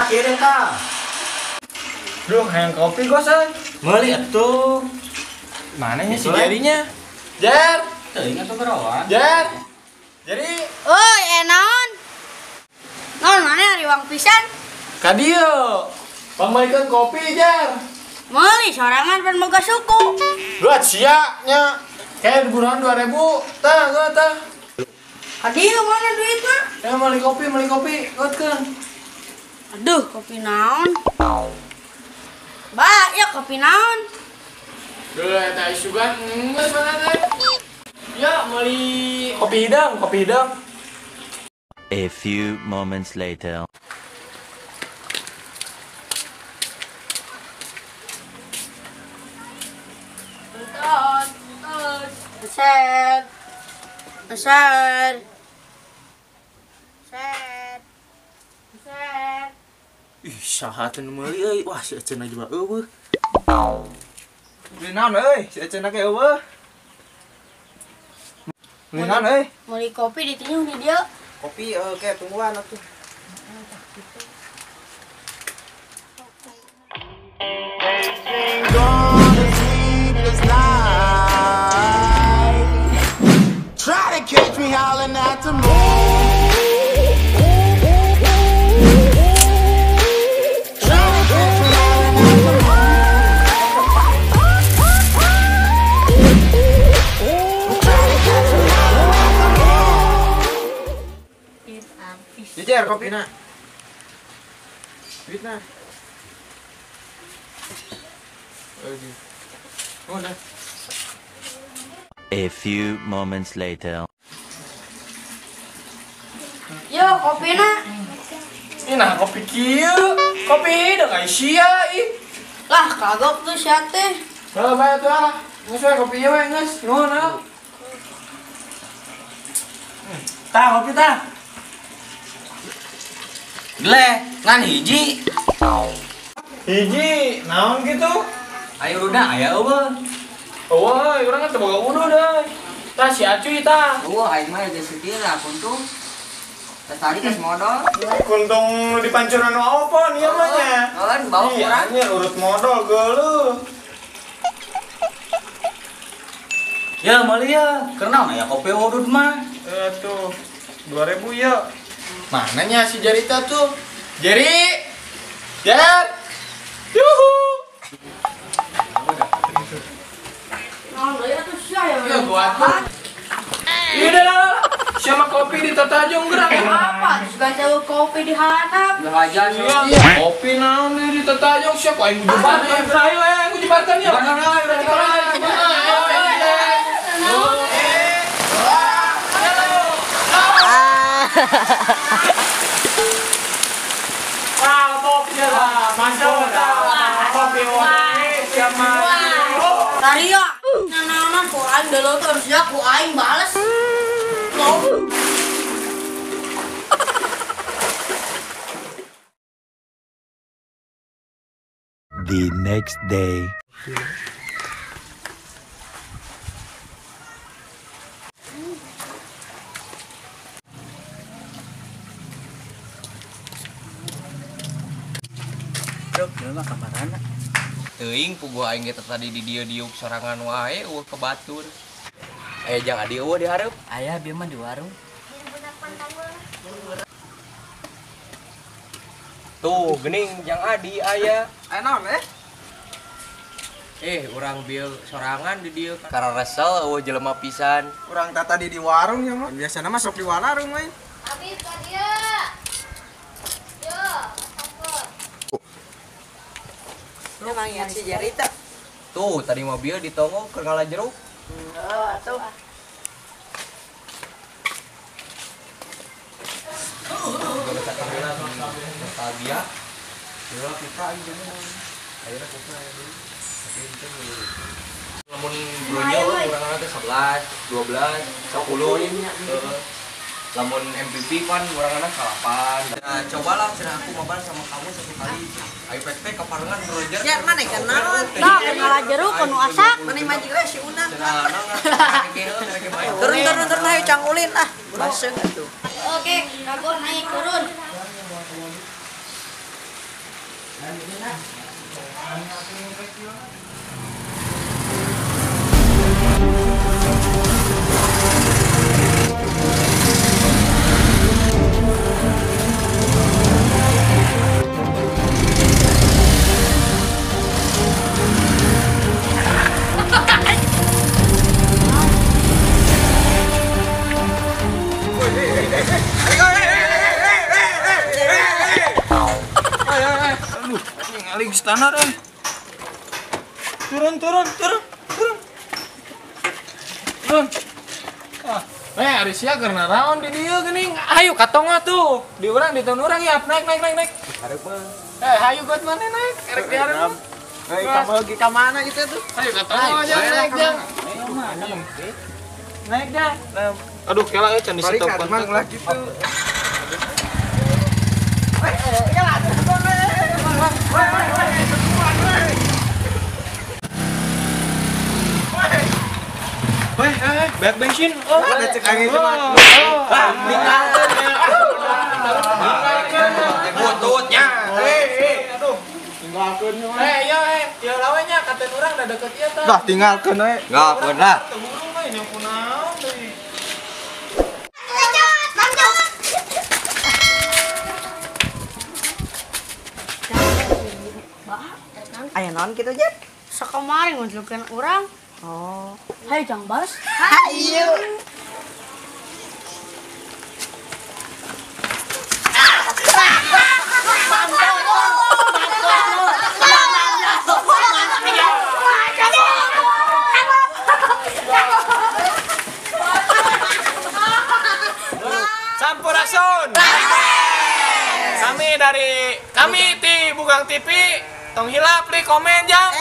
kirim kah? Duh, yang kopi gos euy. Meuli atuh. Mana nya si jarinya? Jer, teuing atuh gerawan. Jer. Jadi, Oi, naon? Naon mana ari wang pisan? ka dieu. Pambalikeun kopi, Jer. Meuli sorangan pan boga suku. Buat sia nya. Kayak buruan 2000. Tah, geuh tah. Adieu mana duitna? Ya meuli kopi, gotkeun. Aduh, kopi naon? Ba, ya kopi naon? Duh, eta isugan geus mana teh. Ya, meuli kopi hidang. A few moments later. Set. Ih, saha teh nu meuli euy. Wah, si Eceun aja mah eueuh. Beli naon euy? Si Eceun ge eueuh. Beli naon euy? Meuli kopi ditinjuh di dieu. Kopi oke, tungguan atuh. Try to catch me howling at the moon. Try to catch me howling at the moon. Try to catch me howling at the moon. Jejer kopina. Duitna. Udah. A few moments later. Yo, kopina. Ini nah kopi kieu. Kopi hidang ai sia ih. Lah, kagok tuh sia teh. Heuh bae atuh ah. Geus we kopi ieu we geus. Nuhun heuh. Tah, kopi tah. Gleh, ngan hiji. Hiji, naon gitu? Ayo udah, aya eueuh. Wah, urang teh boga uduh deui. Tah si Acuy tah. Wah, aing mah geus sedih lah kuntung. Tadi geus modal. Kuntung di pancuran opon ieu mah nya. Kan bawa kurang. Iya, urut modal geuleuh. Ya, meuli ya. Keur naon aya kopi udud mah? Tuh, 2000 ya. Mana nya si Jarita tuh? Jeri! Jar! Yuhu! Naon deui atuh sia ya. Ya gua tuh. Iya lah. Siapa kopi di Tatajung gerak ya? Apa? Suka jauh kopi di handap. Udah aja Iya, kopi naon di Tatajung siapa aing gujubarkan. Ayo gujubarkan ya. Tadi ya, nana ku aing dulu tuh harusnya ku aing bales. The next day. Dok, ieu mah kamarana. Teuing puguh aing ge tadi di dieu sorangan wae eueuh ke batur. Aya jang adi eueuh di hareup. Aya bieu mah di warung. Tuh, geuning jang adi aya. Aya naon Urang bieu sorangan di dieu karena resel eueuh jelema pisan. Urang tadi di warung ya mah. Biasana masuk di warung we. Habis ka dia. Yo, Emang ya si Jarita. Tuh, tadi mah bieu ditongo keur ngala jeruk. atuh. Nostalgia. Dewa kita aing jeung ayeuna kudu aya deui. Tapi itu lamun bronya urang teh 11, 12, 10. Lamun MVP kan urang-urang salapan. Nah, cobalah cenah aku mabar sama kamu satu kali. Ayo pek kaparengan Roger. Ya mana kan naon? Dah, ngalah jeruk anu asak. Mana majik we si Unang. Cenah mereka main. Turun ayo cangulin ah. Baseung atuh. Oke, kabur naik turun. Ngali standar turun. Ari sia karena raon di dieu geuning. Ayo katonga tuh. Di urang di tahun urang ya naik. Hayu buat mana naik? Erek di hareup. Kamu lagi ke mana gitu tuh? Ayo katonga aja naik jang. Naik dah. Aduh kela can di stop kan. Lagi tuh. Banyak bensin. Oh, Ada cek angin cuma. Bututnya. Ya lawe nya katen urang da deket ieu tah. Dah tinggalkeun we. Enggak pernah. Teburu mah nya kunaon deui. Aya naon kitu Jet? Sakamari ngunjukkan orang. Oh. Hai Jang Bas. Hayu. Sampurasun. Kami di Bugang TV. Tong hilap di komen jang.